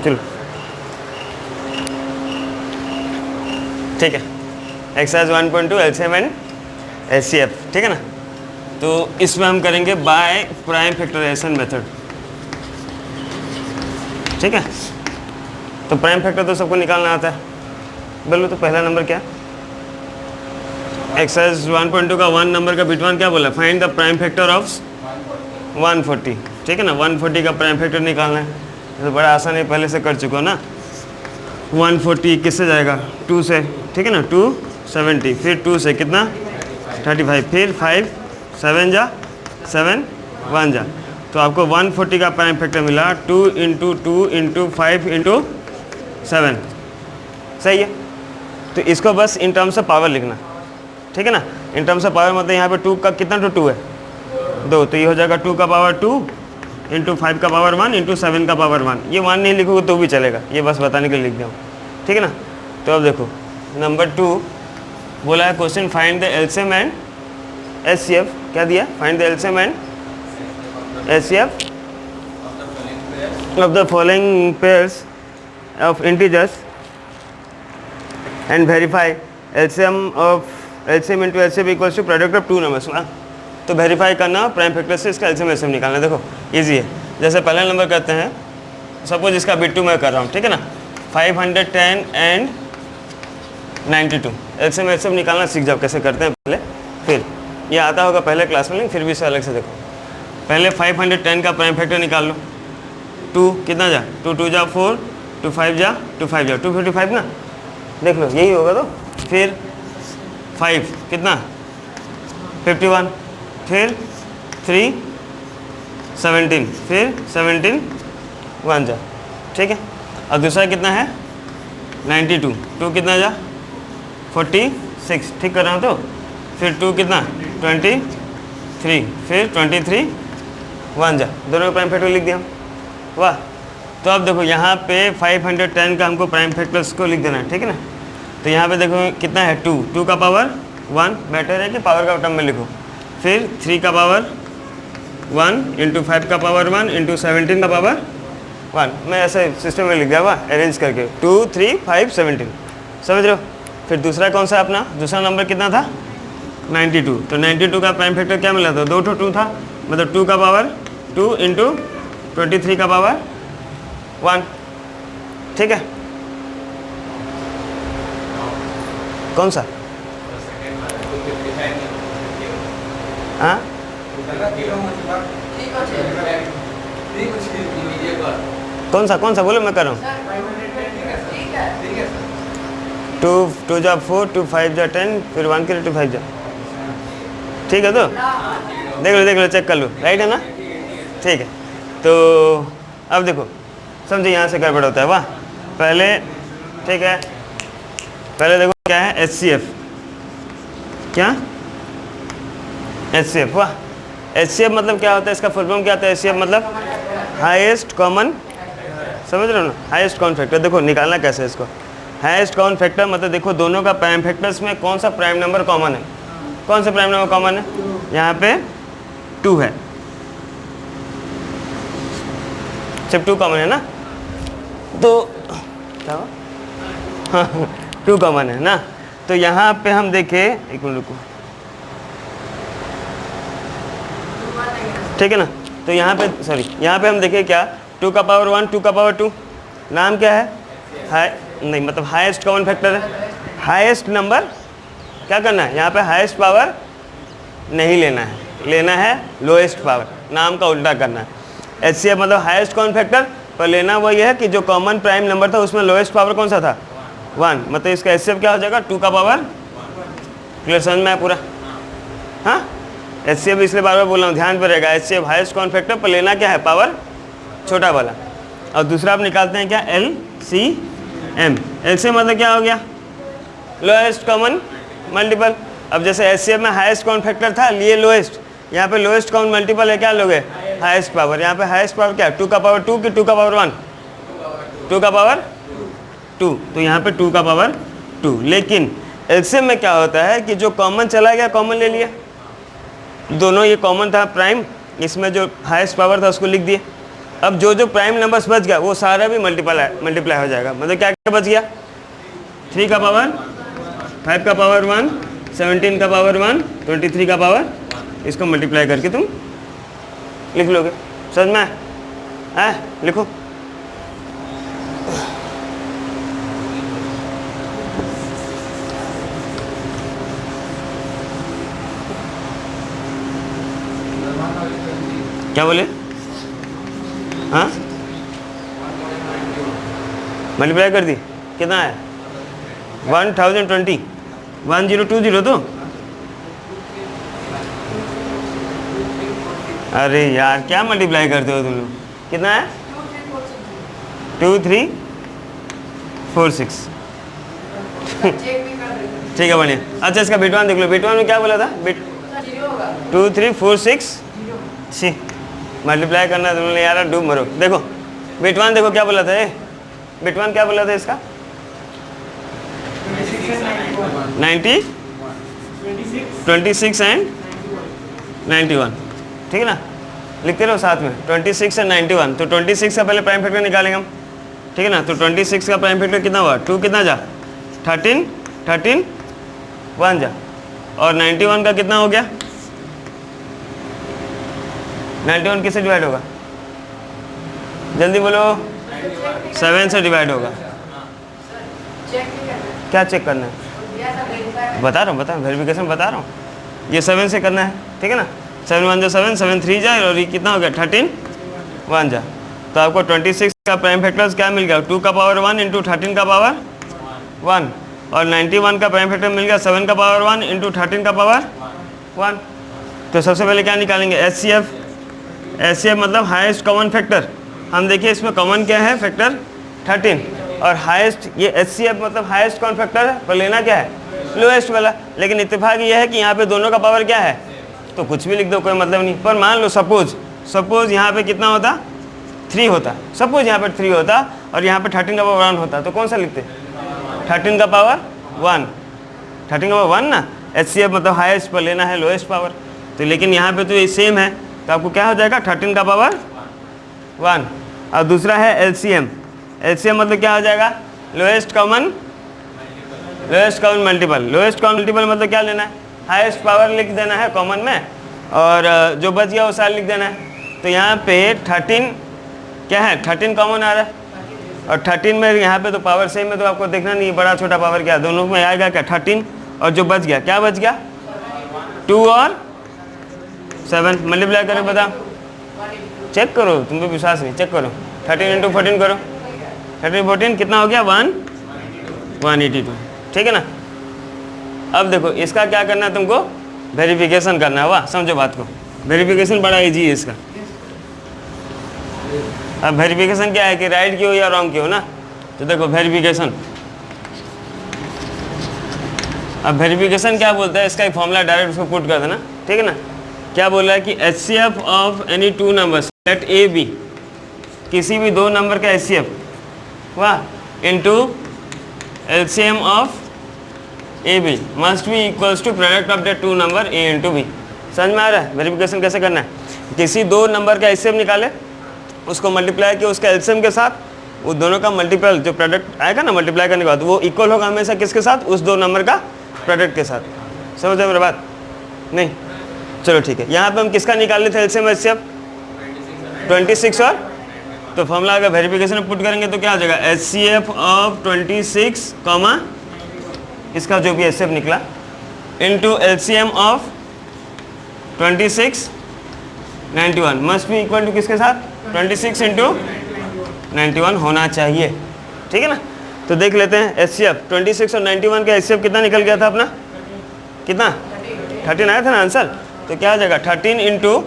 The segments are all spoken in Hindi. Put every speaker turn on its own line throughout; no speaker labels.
चलो ठीक है, एक्सरसाइज 1.2 एलसीएम एंड एचसीएफ, ठीक है ना। तो इसमें हम करेंगे बाय प्राइम फैक्टराइजेशन मेथड, ठीक है। तो प्राइम फैक्टर तो सबको निकालना आता है। बोलो तो पहला नंबर क्या, एक्सरसाइज 1.2 का 1 नंबर का बिट 1 क्या बोला, find the prime factor of 140, ठीक है ना। 140 का प्राइम फैक्टर निकालना है, तो बड़ा आसान है, पहले से कर चुका हो ना। 140 किससे जाएगा, 2 से, ठीक है ना। 270, फिर 2 से कितना 35, फिर 5 7 जा 7 1 जा, तो आपको 140 का प्राइम फैक्टर मिला 2 इंटू 2 इंटू 5 इंटू 7, सही है। तो इसको बस इन टर्म्स ऑफ पावर लिखना, ठीक है ना। इन टर्म्स ऑफ पावर मतलब यहाँ पे 2 का कितना टू 2 है 2, तो ये हो जाएगा 2 का पावर 2 इंटू 5 का पावर 1 इंटू 7 का पावर 1। ये 1 नहीं लिखोगे तो भी चलेगा, ये बस बताने के लिए लिख दिया हूँ, ठीक है ना। तो अब देखो नंबर 2 बोला है question, find the LCM and HCF, क्या दिया, find the LCM and HCF of the following pairs of integers and verify LCM into HCF equals to product of 2 numbers. तो वेरीफाई करना प्राइम फैक्टर से इसका एलसीएम एचसीएफ निकालना। देखो इजी है, जैसे पहला नंबर करते हैं, सपोज इसका बिट 2 मैं कर रहा हूँ, ठीक है ना। 510 एंड 92, एलसीएम एचसीएफ निकालना सीख जाओ कैसे करते हैं पहले, फिर ये आता होगा पहले क्लास में, लेकिन फिर भी इसे अलग से देखो। पहले 510 का प्राइम फैक्टर निकाल लो, 2 कितना जा 2 2 जा 4, 2 5 जा 2 5 जा 255 ना, देख लो यही होगा। तो फिर 5 कितना 51, फिर 3 17, फिर 17 1 जा, ठीक है। और दूसरा कितना है 92, 2 कितना जा 46, ठीक कर रहा हूँ। तो फिर 2 कितना 23, फिर 23 1 जा, दोनों का प्राइम फैक्टर लिख दिया। वाह, तो अब देखो यहाँ पे 510 का हमको प्राइम फैक्टर्स को लिख देना है, ठीक है ना। तो यहाँ पे देखो कितना है 2 का पावर 1, बेटर है कि पावर का टर्म में लिखो। फिर 3 का पावर 1 इंटू 5 का पावर 1 इंटू 17 का पावर 1, मैं ऐसे सिस्टम में लिख दिया हुआ अरेंज करके 2 3 5 17, समझ रहे हो। फिर दूसरा कौन सा अपना दूसरा नंबर कितना था 92, तो 92 का प्राइम फैक्टर क्या मिला था 2 था, मतलब 2 का पावर 2 इंटू 23 का पावर 1, ठीक है। कौन सा हाँ कौन सा बोलो, मैं कर रहा हूँ। 2 जा 4, 2 5 जा 10, फिर 1 के लिए 2 5 जा, ठीक है। तो देख लो चेक कर लो, राइट है ना, ठीक है। तो अब देखो समझे यहाँ से गड़बड़ होता है। वाह, पहले ठीक है, पहले देखो क्या है एचसीएफ, क्या एचसीएफ। वाह, एचसीएफ मतलब क्या होता है, इसका फुल फॉर्म क्या होता है। एचसीएफ मतलब हाईएस्ट कॉमन, समझ रहे हो ना, हाईएस्ट कॉमन फैक्टर। देखो निकालना कैसे है इसको, हाईएस्ट कॉमन फैक्टर मतलब देखो दोनों का प्राइम फैक्टर्स में कौन सा प्राइम नंबर कॉमन है, कौन सा प्राइम नंबर कॉमन है, यहाँ पे 2 है, सिर्फ 2 कॉमन है ना, तो क्या हुआ हाँ 2 कॉमन है ना। तो यहाँ पे हम देखें, एक मिनट रुको, ठीक है ना। तो यहाँ पे सॉरी, यहाँ पे हम देखें क्या 2 का पावर 1 2 का पावर 2, नाम क्या है हाई, नहीं मतलब हाईएस्ट कॉमन फैक्टर है। हाईएस्ट नंबर क्या करना है, यहाँ पे हाईएस्ट पावर नहीं लेना है, लेना है लोएस्ट पावर, नाम का उल्टा करना है। एचसीएफ मतलब हाईएस्ट कॉमन फैक्टर, पर लेना वो ये है कि जो कॉमन प्राइम नंबर था उसमें लोएस्ट पावर कौन सा था 1, मतलब इसका एचसीएफ क्या हो जाएगा 2 का पावर, क्लियर समझ में है पूरा। हाँ, एचसीएफ इसलिए बार बार बोल रहा हूँ, ध्यान पर रहेगा। एचसीएफ हाईएस्ट कॉमन फैक्टर, पर लेना क्या है पावर छोटा वाला। और दूसरा आप निकालते हैं क्या एलसीएम। एलसीएम मतलब क्या हो गया लोएस्ट कॉमन मल्टीपल। अब जैसे एचसीएफ में हाईएस्ट कॉमन फैक्टर था, लिए लोएस्ट, यहाँ पे लोएस्ट कॉमन मल्टीपल है क्या लोगे हाईएस्ट पावर। यहाँ पे हाईएस्ट पावर क्या 2 का पावर 2 कि 2 का पावर 1, 2 का पावर 2, तो यहाँ पे 2 का पावर 2। लेकिन एलसीएम में क्या होता है कि जो कॉमन चला गया कॉमन ले लिया, दोनों ये कॉमन था प्राइम, इसमें जो हाईएस्ट पावर था उसको लिख दिए, अब जो जो प्राइम नंबर्स बच गया वो सारा भी मल्टीप्लाई हो जाएगा। मतलब क्या क्या बच गया, 3 का पावर 5 का पावर 1, 17 का पावर 1, 23 का पावर, इसको मल्टीप्लाई करके तुम लिख लोगे। समझ में आए? लिखो। क्या बोले? हाँ, मल्टीप्लाई कर दी, कितना है? 1020, 1020 तो। अरे यार क्या मल्टीप्लाई करते हो तुम लोग, कितना है? 2346। ठीक है बढ़िया। अच्छा इसका बिट 1 देख लो, बिट 1 में क्या बोला था? बिट 2346 सी मल्टीप्लाई करना तुम लोग यार, डूब मरो। देखो बिट 1 देखो क्या बोला था, बिट 1 क्या बोला था इसका? 26 एंड 91, ठीक है ना? लिखते रहो साथ में 26 एंड 91। तो 26 का पहले प्राइम फैक्टर निकालेंगे हम, ठीक है ना? तो 26 का प्राइम फैक्टर कितना हुआ? 2 कितना जा? 13 1 जा। और 91 का कितना हो गया? 91 किससे डिवाइड होगा? जल्दी बोलो। 7 से डिवाइड होगा। क्या चेक करना है? बता रहा हूँ वेरिफिकेशन बता रहा हूँ। ये 7 से करना है, ठीक है ना? 7 1 जा 7, 7 3 जा, और ये कितना हो गया? 13 1 जा। तो आपको 26 का प्राइम फैक्टर्स क्या मिल गया? 2 का पावर 1 इंटू 13 का पावर 1, और 91 का प्राइम फैक्टर मिल गया 7 का पावर 1 इंटू 13 का पावर 1। तो सबसे पहले क्या निकालेंगे? एचसीएफ मतलब हाईएस्ट कॉमन फैक्टर। हम देखिए इसमें कॉमन क्या है? फैक्टर 13, और हाईएस्ट ये एचसीएफ मतलब हाईएस्ट कॉमन फैक्टर है, पर लेना क्या है? लोएस्ट वाला। लेकिन इत्तेफाक ये है कि यहाँ पे दोनों का पावर क्या है, तो कुछ भी लिख दो, कोई मतलब नहीं। पर मान लो सपोज यहाँ पे कितना होता? 3 होता। सपोज यहाँ पे 3 होता और यहाँ पे 13 का पावर 1 होता, तो कौन सा लिखते? 13 का पावर 1, 13 का पावर 1 ना। एचसीएफ मतलब हाईएस्ट, पर लेना है लोएस्ट पावर। तो लेकिन यहाँ पे तो ये सेम है, तो आपको क्या हो जाएगा? 13 का पावर 1। और दूसरा है एलसीएम मतलब क्या हो जाएगा? Lowest common multiple. Lowest common multiple मतलब क्या लेना है? हाईएस्ट पावर लिख देना है कॉमन में, और जो बच गया वो सारा लिख देना है। तो यहाँ पे 13 क्या है? 13 कॉमन आ रहा है, और 13 में यहाँ पे तो पावर सेम है, तो आपको देखना नहीं बड़ा छोटा पावर क्या, दोनों में आएगा क्या? 13, और जो बच गया क्या बच गया? 2 और 7 मल्टीप्लाई करो, बताओ। चेक करो, तुम पे विश्वास नहीं, चेक करो। 13 इंटू 14 करो, 13 14 कितना हो गया? 182, ठीक है ना? अब देखो इसका क्या करना है तुमको? वेरिफिकेशन करना है। वाह, समझो बात को। वेरिफिकेशन बड़ा इजी है इसका। अब वेरिफिकेशन क्या है कि राइट की हो या रॉन्ग की हो ना। तो देखो वेरिफिकेशन, अब वेरिफिकेशन क्या बोलता है? इसका एक फॉर्मूला डायरेक्ट उसको पुट कर देना, ठीक है ना? क्या बोल रहा है कि HCF of any 2 numbers let A B, किसी भी 2 नंबर का एचसीएफ, वाह, into LCM of A B must be equals to product of the 2 number A into B. समझ में आ रहा है वेरिफिकेशन कैसे करना है? किसी 2 नंबर का एचसीएफ निकाले, उसको मल्टीप्लाई किया उसका एलसीएम के साथ, वो दोनों का मल्टीपल जो प्रोडक्ट आएगा ना मल्टीप्लाई करने के बाद, वो इक्वल होगा हमेशा किसके साथ? उस 2 नंबर का प्रोडक्ट के साथ। समझ मेरी बात? नहीं? चलो ठीक है। यहाँ पे हम किसका निकाल लेते थे एलसीएम एचसीएफ? 26 और, तो फॉर्मूला अगर वेरिफिकेशन में पुट करेंगे तो क्या हो जाएगा? एचसीएफ ऑफ 26 कॉमा इसका जो भी एचसीएफ निकला into LCM of 26 91 must be equal to किसके साथ? 26 इंटू 91 होना चाहिए, ठीक है ना? तो देख लेते हैं एचसीएफ 26 और 91 का एचसीएफ कितना निकल गया था अपना? कितना? 13 आया था ना आंसर। तो क्या हो जाएगा? 13 इंटू,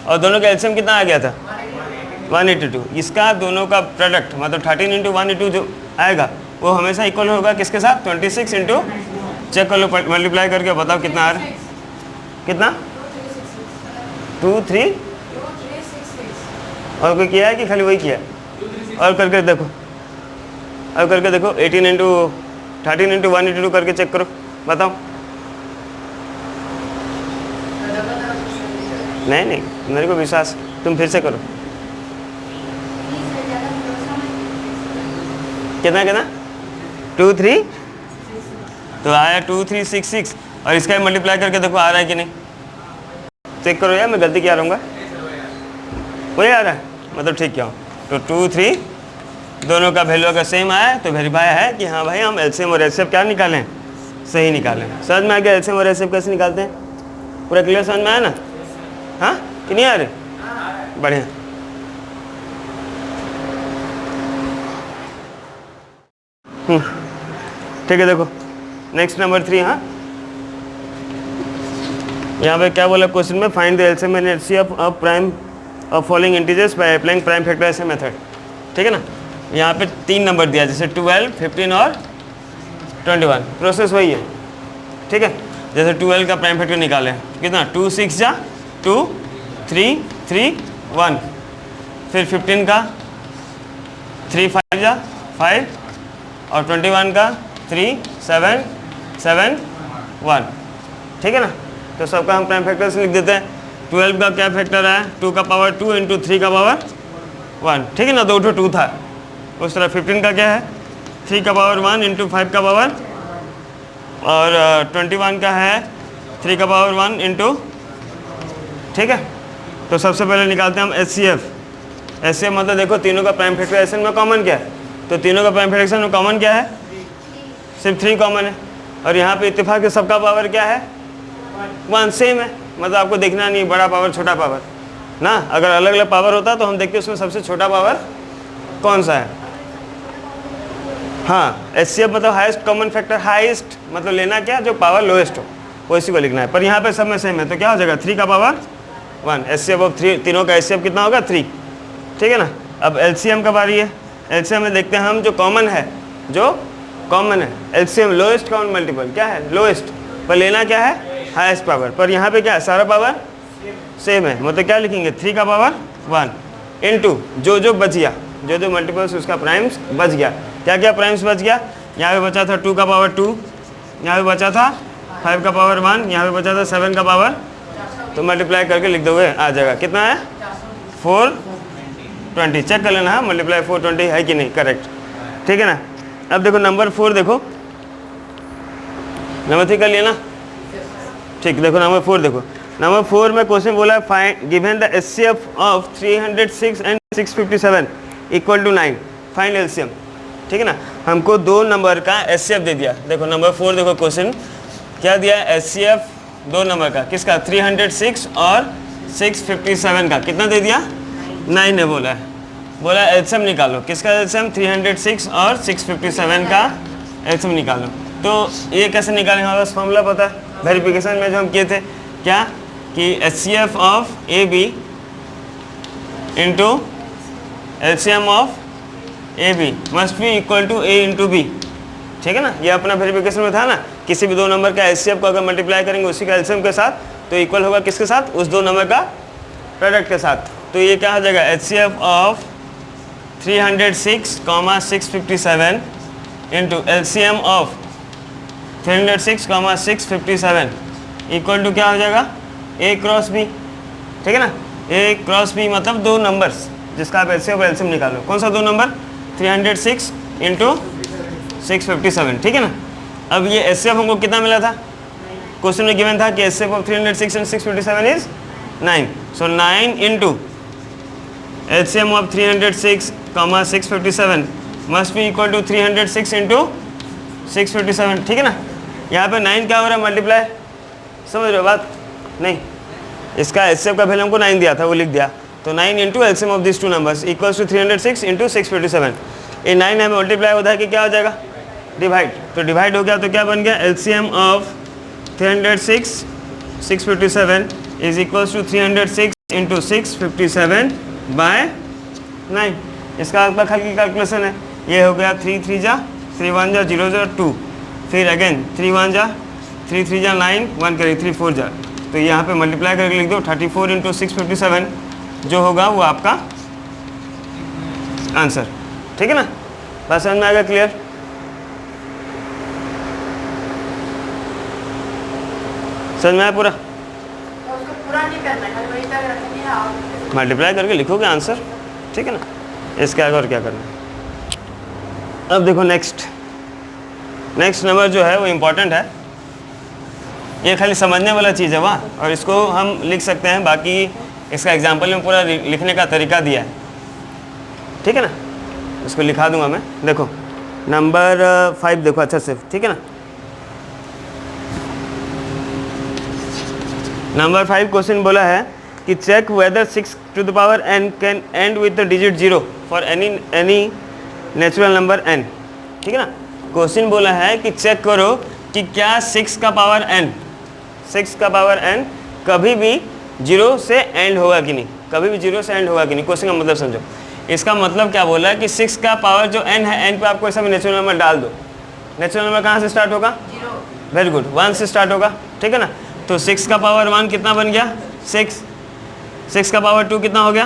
और दोनों का एलसीएम कितना आ गया था? 182। इसका दोनों का प्रोडक्ट मतलब 13 इंटू 182 जो आएगा वो हमेशा इक्वल होगा किसके साथ? 26 इंटू, चेक कर लो मल्टीप्लाई करके बताओ कितना आ रहा है? कितना? 23 और कोई किया है कि खाली वही किया? और करके देखो, और करके देखो 18 इंटू 13 इंटू 182 करके चेक करो, बताओ। नहीं मेरे को विश्वास, तुम फिर से करो। कितना कितना 2 3, तो आया 2366 और इसका भी मल्टीप्लाई करके देखो आ रहा है कि नहीं, चेक करो यार, मैं गलती क्या रहूँगा, वही आ रहा है, मतलब ठीक क्या हो। तो 2 3 दोनों का वैल्यू अगर सेम आया तो वेरीफाई है कि हाँ भाई हम एलसीएम और एचसीएफ क्या निकालें, सही निकालें। समझ में आ गया एलसीएम और एचसीएफ कैसे निकालते हैं, पूरा क्लियर समझ में आया ना? हाँ कि नहीं आ रहे? बढ़िया। ठीक है, देखो नेक्स्ट नंबर 3। हाँ, यहाँ पे क्या बोला क्वेश्चन में, find the LCM and HCF of prime of following integers by applying prime factorisation method. ठीक है ना, यहाँ पे 3 नंबर दिया, जैसे 12, 15 और 21, प्रोसेस वही है। ठीक है, जैसे 12 का प्राइम फैक्टर निकाले, कितना 2 6 जा 2 3 3 1, फिर 15 का 3 5 जा 5 और 21 का 3 7 7 1। ठीक है ना, तो सबका हम प्राइम फैक्टर से लिख देते हैं। 12 का क्या फैक्टर है, 2 का पावर 2 इंटू 3 का पावर 1। ठीक है ना, 2 2 था। उस तरह 15 का क्या है, 3 का पावर 1 इंटू 5 का पावर, और 21 का है 3 का पावर 1 इंटू। ठीक है, तो सबसे पहले निकालते हैं हम एचसीएफ। एचसीएफ मतलब देखो तीनों का प्राइम फैक्टराइजेशन में कॉमन क्या है, तो तीनों का प्राइम फैक्टराइजेशन में कॉमन क्या है, सिर्फ 3 कॉमन है, और यहाँ पे इत्तेफाक से सबका पावर क्या है 1 सेम है। मतलब आपको देखना नहीं बड़ा पावर छोटा पावर ना, अगर अलग अलग पावर होता तो हम देखते उसमें सबसे छोटा पावर कौन सा है। हाँ, एचसीएफ मतलब हाईएस्ट कॉमन फैक्टर, हाईएस्ट मतलब लेना क्या, जो पावर लोएस्ट हो वो इसी को लिखना है, पर यहाँ पे सब में सेम है, तो क्या हो जाएगा 3 का पावर 1। एचसीएफ ऑफ 3, तीनों का एचसीएफ कितना होगा 3। ठीक है ना, अब एलसीएम का बारी है। एलसीएम में देखते हैं हम, जो कॉमन है, जो कॉमन है एलसीएम लोएस्ट कॉमन मल्टीपल क्या है, लोएस्ट, पर लेना क्या है हाईएस्ट पावर, पर यहाँ पे क्या है सारा पावर सेम है, मतलब क्या लिखेंगे 3 का पावर 1 इंटू जो जो बच गया, जो जो मल्टीपल्स उसका प्राइम्स बच गया। क्या क्या प्राइम्स बच गया, यहाँ पे बचा था 2 का पावर 2, यहाँ पे बचा था 5 का पावर 1, यहाँ पे बचा था 7 का पावर, तो मल्टीप्लाई करके लिख दोगे आ जाएगा, कितना है 420। चेक कर लेना, हाँ मल्टीप्लाई 420 है कि नहीं, करेक्ट। ठीक है ना, अब देखो नंबर 4 देखो, नंबर 3 कर लिया ना, ठीक। देखो नंबर 4 देखो, नंबर 4 में क्वेश्चन बोला है find given the HCF of 306 and 657 equal to 9, find LCM. ठीक है ना, हमको 2 नंबर का एचसीएफ दे दिया। देखो नंबर 4 देखो क्वेश्चन क्या दिया है, एचसीएफ 2 नंबर का, किसका 306 और 657 का, कितना दे दिया 9 है बोला है, बोला एलसीएम निकालो, किसका एलसीएम 306 और 657 का एलसीएम निकालो। तो ये कैसे निकालेंगे, हमारे पास फॉर्मूला पता है वेरिफिकेशन में जो हम किए थे, क्या कि HCF of A B into LCM of A B must be equal to A into B. ठीक है ना, ये अपना वेरिफिकेशन में था ना, किसी भी 2 नंबर का एचसीएफ को अगर मल्टीप्लाई करेंगे उसी का एलसीएम के साथ तो इक्वल होगा किसके साथ, उस 2 नंबर का प्रोडक्ट के साथ। तो ये क्या हो जाएगा, HCF of 306, 657 into LCM of 306, 657 equal to क्या हो जाएगा ए क्रॉस बी। ठीक है ना, ए क्रॉस बी मतलब 2 नंबर्स जिसका आप एलसीएम और एलसीएम निकालो। कौन सा 2 नंबर, 306 इंटू 657। ठीक है ना, अब ये एचसीएफ हमको कितना मिला था, क्वेश्चन में गिवन था कि HCF of 306 and 657 is 9, so 9 into HCM of 306, 657 must be equal to 306 into 657। ठीक है ना, यहाँ पे 9 क्या हो रहा है मल्टीप्लाई, समझ रहे हो बात, नहीं इसका एचसीएफ का वैल्यू हमको 9 दिया था वो लिख दिया, तो 9 into LCM of this 2 numbers equals to 306 into 657। ये 9 हमें मल्टीप्लाई होता है कि क्या हो जाएगा डिवाइड, तो डिवाइड हो गया तो क्या बन गया LCM of 306 657 is equals to 306 into 657 by 9। इसका आपका खाली कैलकुलेशन है, ये हो गया 3 3 जा 3 1 जा 0 जा 2, फिर अगेन 3 1 जा 3 3 जा 9 1 करें 3 4 जा, तो यहाँ पे मल्टीप्लाई करके लिख दो 34 इंटू 657 जो होगा वो आपका आंसर। ठीक है ना, बात समझ में आएगा, क्लियर। समझ में आया पूरा, मल्टीप्लाई करके लिखोगे आंसर। ठीक है ना, इसके आगे और क्या करना है। अब देखो नेक्स्ट नंबर जो है वो इम्पोर्टेंट है, ये खाली समझने वाला चीज़ है वहाँ, और इसको हम लिख सकते हैं, बाकी इसका एग्जाम्पल में पूरा लिखने का तरीका दिया है, ठीक है ना। इसको लिखा दूंगा मैं। देखो नंबर 5 देखो अच्छा से, ठीक है ना। नंबर 5 क्वेश्चन बोला है कि check whether 6 to the power n can end with the digit 0 for any natural number n, ठीक है ना। क्वेश्चन बोला है कि चेक करो कि क्या 6 का पावर n कभी भी 0 से एंड होगा कि नहीं, कभी भी 0 से एंड होगा कि नहीं। क्वेश्चन का मतलब समझो। इसका मतलब क्या बोला है कि 6 का पावर जो n है, n पे आप कोई सा भी नेचुरल नंबर डाल दो। नेचुरल नंबर कहाँ से स्टार्ट होगा? वेरी गुड, 1 से स्टार्ट होगा, ठीक है ना। तो 6 का पावर 1 कितना बन गया? 6 का पावर 2 कितना हो गया?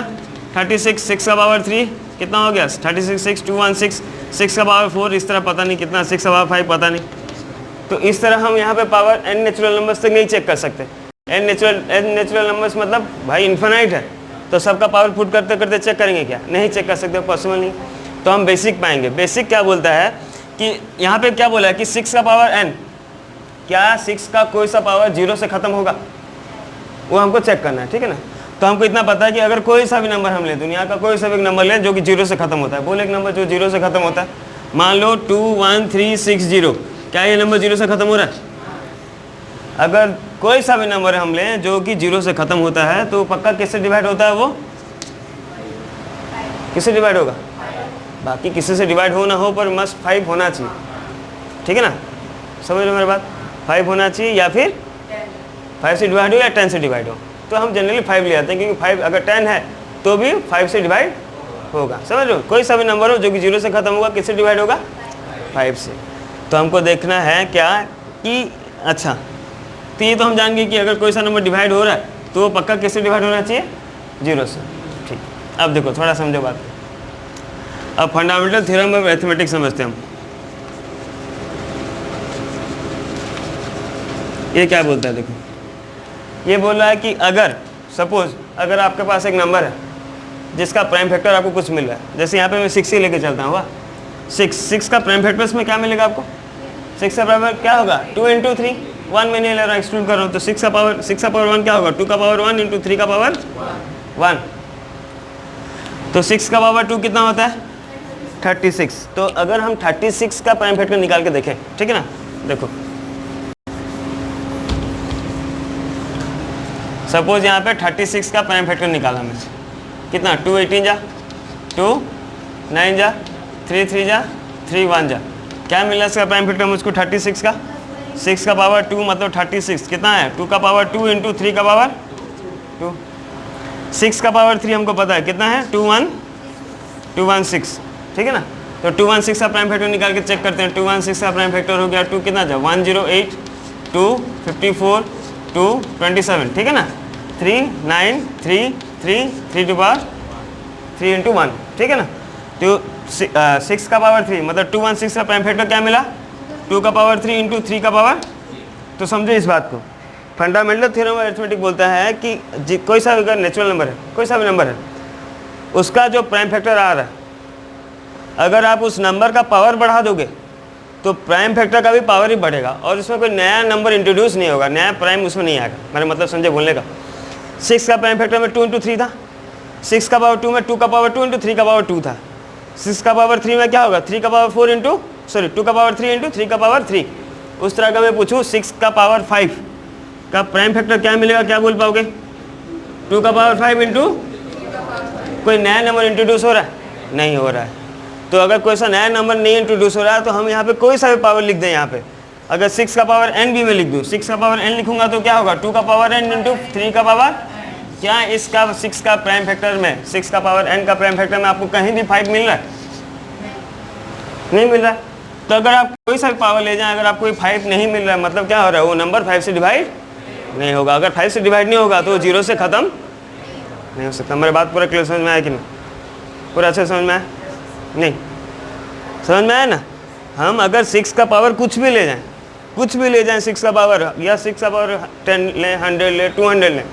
36। 6 का पावर 3 कितना हो गया? 36। 6 2 1 6। 6 का पावर 4 इस तरह पता नहीं कितना, 6 का पावर 5 पता नहीं। तो इस तरह हम यहाँ पे पावर n नेचुरल नंबर्स तक नहीं चेक कर सकते। n नेचुरल नंबर्स मतलब भाई इन्फिनाइट है, तो सबका पावर पुट करते करते चेक करेंगे क्या? नहीं चेक कर सकते, पॉसिबल नहीं। तो हम बेसिक पाएंगे। बेसिक क्या बोलता है कि यहाँ पे क्या बोला है कि 6 का पावर n, क्या 6 का कोई सा पावर 0 से ख़त्म होगा, वो हमको चेक करना है, ठीक है ना। तो हमको इतना पता है कि अगर कोई सा भी नंबर हम ले, दुनिया का कोई सा भी नंबर ले जो कि 0 से ख़त्म होता है, बोल एक नंबर जो 0 से ख़त्म होता है, मान लो 2 1 3 6 0, क्या ये नंबर 0 से ख़त्म हो रहा है? अगर कोई सा भी नंबर हम लें जो कि 0 से ख़त्म होता है, तो पक्का किससे डिवाइड होता है? वो किससे डिवाइड होगा? बाकी किसी से डिवाइड हो ना हो, पर मस्ट 5 होना चाहिए, ठीक है ना। समझ लो मेरी बात, 5 होना चाहिए, या फिर 5 से डिवाइड हो या 10 से डिवाइड हो। तो हम जनरली 5 ले आते हैं, क्योंकि 5 अगर 10 है तो भी 5 से डिवाइड होगा। समझ लो, कोई सा भी नंबर हो जो कि 0 से ख़त्म होगा, किससे डिवाइड होगा? 5 से। तो हमको देखना है क्या कि अच्छा, तो ये तो हम जान गए कि अगर कोई सा नंबर डिवाइड हो रहा है तो वो पक्का किससे डिवाइड होना चाहिए? 0 से। ठीक, अब देखो थोड़ा समझो बात। अब फंडामेंटल थ्योरम ऑफ अरिथमेटिक समझते हैं हम। ये क्या बोलता है? देखो ये बोल रहा है कि अगर सपोज अगर आपके पास एक नंबर है जिसका प्राइम फैक्टर आपको कुछ मिल रहा है, जैसे यहाँ पे मैं 6 ही लेके चलता हूँ, 6 का प्राइम फैक्टर में क्या मिलेगा आपको? 6 का प्राइम क्या होगा? 2 × 3, 1 में नहीं ले रहा, एक्सक्लूड कर रहा हूँ, तो 6 का पावर 1 क्या होगा? 2 का पावर 1 × 3 का पावर 1। तो 6 का पावर 2 कितना होता है? 36। तो अगर हम 36 का प्राइम फैक्टर निकाल के देखें, ठीक है ना, देखो सपोज यहाँ पे 36 का प्राइम फैक्टर निकाला मैं, कितना? 2 18 जा, 2 9 जा, 3 3 जा, 3 1 जा, क्या मिला इसका प्राइम फैक्टर मुझको? 36 का। 6 का पावर 2 मतलब 36 कितना है? 2 का पावर 2 × 3 का पावर 2। 6 का पावर 3 हमको पता है कितना है? 216, ठीक है ना। तो 216 का प्राइम फैक्टर निकाल के चेक करते हैं। 216 का प्राइम फैक्टर हो गया 2 कितना जा? 108, 2 54, 2 27, ठीक है ना। 3 9 3 3 3 to power 3 × 1, ठीक है ना। तो 6 का पावर 3 मतलब 216 का प्राइम फैक्टर क्या मिला? 2 का पावर 3 × 3 का पावर। तो समझो इस बात को। फंडामेंटल थ्योरम ऑफ अरिथमेटिक बोलता है कि कोई सा अगर नेचुरल नंबर है, कोई सा भी नंबर है, उसका जो प्राइम फैक्टर आ रहा है, अगर आप उस नंबर का पावर बढ़ा दोगे तो प्राइम फैक्टर का भी पावर ही बढ़ेगा, और उसमें कोई नया नंबर इंट्रोड्यूस नहीं होगा, नया प्राइम उसमें नहीं आएगा। मेरा मतलब समझे बोलने का। 6 का प्राइम फैक्टर में 2 × 3 था, 6 का पावर 2 में 2 का पावर 2 × 3 का पावर 2 था। 6 का पावर 3 में क्या होगा? 3 का पावर 4 × 2 का पावर 3 × 3 का पावर 3। उस तरह का मैं पूछूँ 6 का पावर 5 का प्राइम फैक्टर क्या मिलेगा? क्या बोल पाओगे? 2 का पावर 5 × कोई नया नंबर इंट्रोड्यूस हो रहा है? नहीं हो रहा है। तो अगर कोई सा नया नंबर नहीं इंट्रोड्यूस हो रहा है तो हम यहाँ पे कोई सा भी पावर लिख दें। यहाँ पे अगर 6 का पावर n भी मैं लिख दूँ, 6 का पावर n लिखूंगा तो क्या होगा? 2 का पावर n × 3 का पावर, क्या इसका 6 का प्राइम फैक्टर में, 6 का पावर n का प्राइम फैक्टर में आपको कहीं भी 5 मिल रहा है? नहीं मिल रहा है। तो अगर आप कोई सा भी पावर ले जाएं, अगर आपको 5 नहीं मिल रहा है, मतलब क्या हो रहा है? वो नंबर 5 से डिवाइड नहीं होगा। अगर 5 से डिवाइड नहीं होगा तो वो 0 से ख़त्म नहीं हो सकता। मेरी बात पूरा क्लियर समझ में आया कि नहीं? पूरा अच्छा समझ में आया? नहीं समझ में आया ना? हम अगर 6 का पावर कुछ भी ले जाएं, कुछ भी ले जाएं, 6 का पावर या 6 का पावर 10 लें, 100 लें, 200 लें,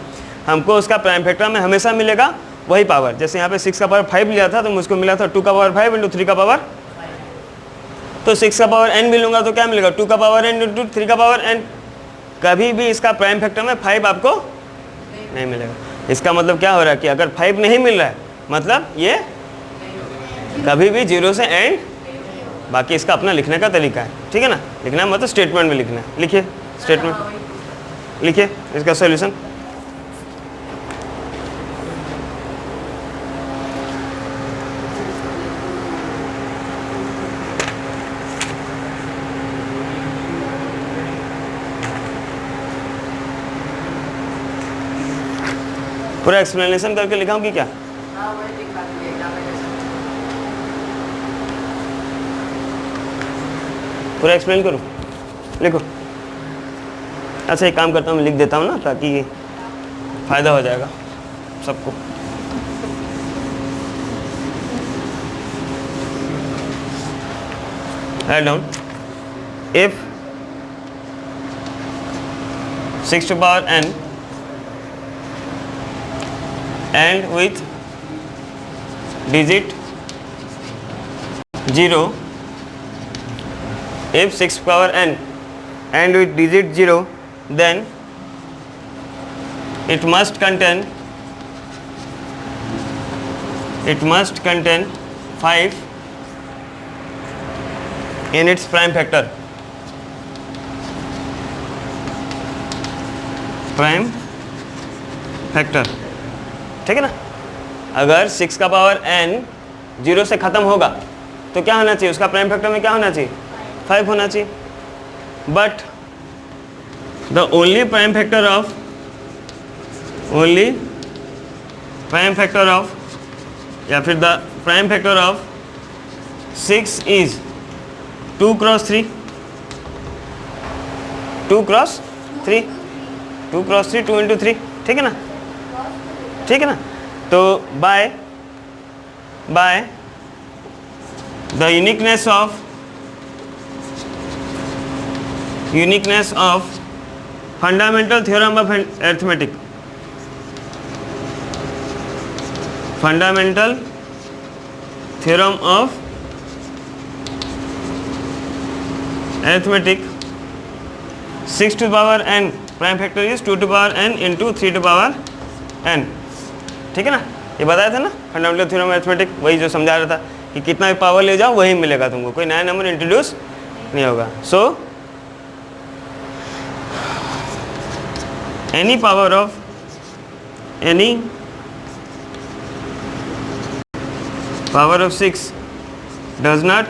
हमको उसका प्राइम फैक्टर में हमेशा मिलेगा वही पावर। जैसे यहाँ पे 6 का पावर 5 लिया था तो मुझको मिला था 2 का पावर 5 × 3 का पावर तो 6 का पावर n भी लूँगा तो क्या मिलेगा, 2 का पावर n इंटू 3 का पावर n। कभी भी इसका प्राइम फैक्टर में 5 आपको नहीं मिलेगा। इसका मतलब क्या हो रहा है कि अगर 5 नहीं मिल रहा है मतलब ये कभी भी 0 से एंड, बाकी इसका अपना लिखने का तरीका है, ठीक है ना। लिखना है मतलब स्टेटमेंट में लिखना है। लिखिए स्टेटमेंट, लिखिए इसका सॉल्यूशन। पूरा एक्सप्लेनेशन करके लिखाऊं कि क्या? पूरा एक्सप्लेन करूं? लिखो। अच्छा एक काम करता हूँ, मैं लिख देता हूँ ना ताकि फ़ायदा हो जाएगा सबको। Write down, if 6 to power n and with digit 0, if 6 power n and with digit 0, then it must contain 5 in its prime factor। Prime factor, ठीक है ना। अगर 6 का पावर n 0 से ख़त्म होगा तो क्या होना चाहिए, उसका प्राइम फैक्टर में क्या होना चाहिए, 5 होना चाहिए। But the only prime factor of या फिर the prime factor of 6 is 2 cross 3, 2 cross 3, 2 cross 3, 2 into 3, ठीक है ना, ठीक है ना। तो by the uniqueness of fundamental theorem of arithmetic, fundamental theorem of arithmetic, 6 to the power n prime factor is 2 to the power n into 3 to the power n, ठीक है ना। ये बताया था ना फंडामेंटल थ्योरम ऑफ अरिथमेटिक, वही जो समझा रहा था कि कितना भी पावर ले जाओ वही मिलेगा तुमको, कोई नया नंबर इंट्रोड्यूस नहीं होगा। So any power of 6 does not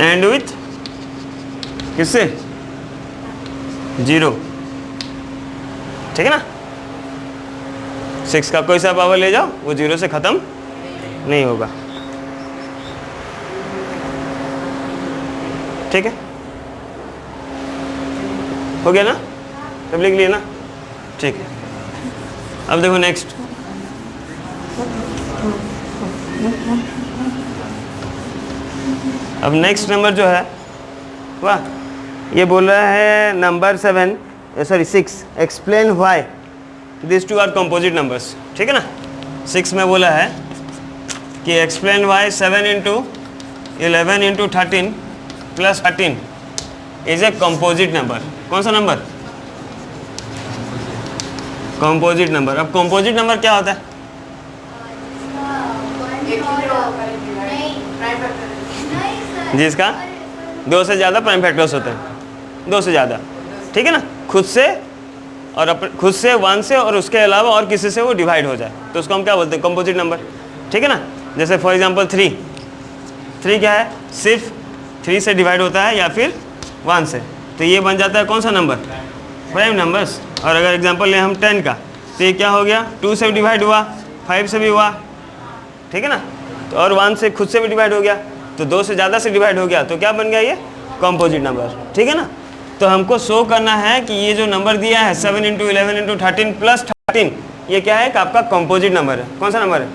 and with किससे, 0, ठीक है ना। 6 का कोई सा पावर ले जाओ वो 0 से ख़त्म नहीं होगा, ठीक है। हो गया ना, सब लिख लिए ना, ठीक है। अब देखो नेक्स्ट, अब नेक्स्ट नंबर जो है वाह, ये बोल रहा है number 6, explain why this two are composite numbers, ठीक है ना। 6 में बोला है कि explain why 7 into 11 into 13 plus 13 is a composite number. कौन सा नंबर, कंपोजिट नंबर। अब कंपोजिट नंबर क्या होता है, जिसका 2 से ज़्यादा प्राइम फैक्टर्स होते हैं, 2 से ज़्यादा, ठीक है ना। खुद से और खुद से 1 से और उसके अलावा और किसी से वो डिवाइड हो जाए तो उसको हम क्या बोलते हैं, कंपोजिट नंबर, ठीक है ना। जैसे फॉर एग्जांपल 3 क्या है, सिर्फ 3 से डिवाइड होता है या फिर 1 से, तो ये बन जाता है कौन सा नंबर, प्राइम नंबर्स। और अगर एग्जांपल लें हम 10 का, तो ये क्या हो गया, 2 से भी डिवाइड हुआ, 5 से भी हुआ, ठीक है ना। तो और 1 से खुद से भी डिवाइड हो गया, तो 2 से ज़्यादा से डिवाइड हो गया, तो क्या बन गया ये कंपोजिट नंबर, ठीक है ना। तो हमको शो करना है कि ये जो नंबर दिया है 7 इंटू 11 इंटू 13 प्लस 13, ये क्या है कि आपका कंपोजिट नंबर है। कौन सा नंबर है,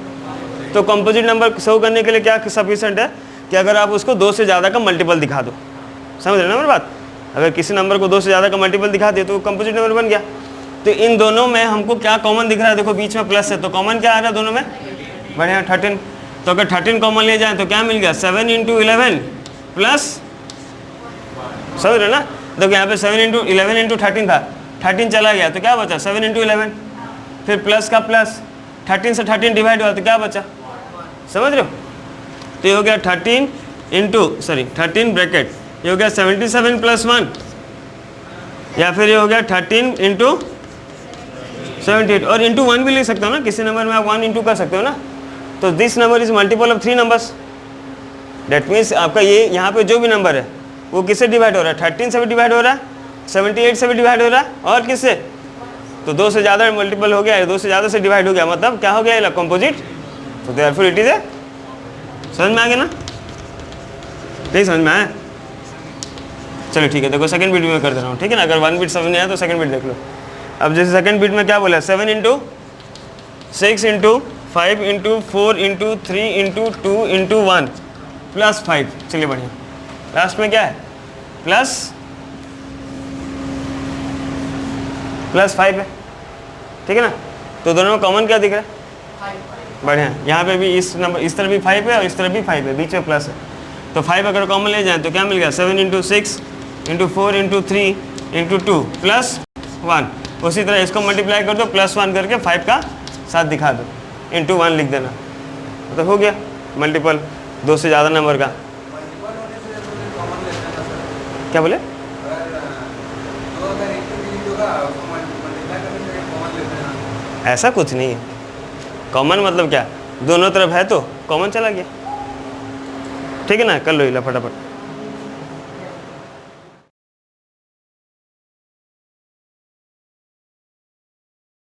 तो कंपोजिट नंबर शो करने के लिए क्या सफिशिएंट है कि अगर आप उसको 2 से ज़्यादा का मल्टीपल दिखा दो, समझ रहे ना मेरी बात। अगर किसी नंबर को 2 से ज़्यादा का मल्टीपल दिखा दे तो कंपोजिट नंबर बन गया। तो इन दोनों में हमको क्या कॉमन दिख रहा है, देखो बीच में प्लस है तो कॉमन क्या आ रहा है दोनों में, बढ़िया 13। तो अगर 13 कॉमन ले जाए तो क्या मिल गया 7 इंटू 11 प्लस, समझ रहे ना। देखो यहाँ पे 7 इंटू 11 इंटू 13 था, 13 चला गया तो क्या बचा 7 इंटू 11, फिर प्लस का प्लस, 13 से 13 डिवाइड हुआ तो क्या बचा, समझ रहे हो। तो ये हो गया 13 ब्रैकेट, ये हो गया 77 प्लस 1, या फिर ये हो गया 13 इंटू 78, और इंटू 1 भी लिख सकते हो ना, किसी नंबर में आप 1 इंटू कर सकते हो ना। तो this number is multiple of 3 numbers, that means आपका ये यहाँ पे जो भी नंबर है वो किससे डिवाइड हो रहा है, 13 से भी डिवाइड हो रहा है, 78 से भी डिवाइड हो रहा है, और किससे, तो 2 से ज़्यादा मल्टीपल हो गया, 2 से ज़्यादा से डिवाइड हो गया, मतलब क्या हो गया कंपोजिट। तो देयरफॉर इट इज ए, समझ में आ गया ना, नहीं समझ में आया। चलो ठीक है, देखो सेकंड बीट में कर दे रहा हूँ, ठीक है ना। अगर 1 बीट समझ नहीं आया तो सेकंड बीट देख लो। अब जैसे सेकंड बीट में क्या बोला, 7 into 6 into 5 into 4 into 3 into 2 into 1 plus 5, चलिए बढ़िया। लास्ट में क्या है, प्लस 5 है, ठीक है ना। तो दोनों में कॉमन क्या दिख रहा है, बढ़िया। यहाँ पे भी इस नंबर, इस तरफ भी 5 है और इस तरफ भी 5 है, बीच में प्लस है। तो 5 अगर कॉमन ले जाए तो क्या मिल गया 7 into 6 into 4 into 3 into 2 plus 1। उसी तरह इसको मल्टीप्लाई कर दो, प्लस 1 करके 5 का साथ दिखा दो, इंटू 1 लिख देना, तो हो गया मल्टीपल 2 से ज़्यादा नंबर का। क्या बोले, ऐसा कुछ नहीं है। कॉमन मतलब क्या, दोनों तरफ है तो कॉमन चला गया, ठीक है ना। कर लो इला फटाफट।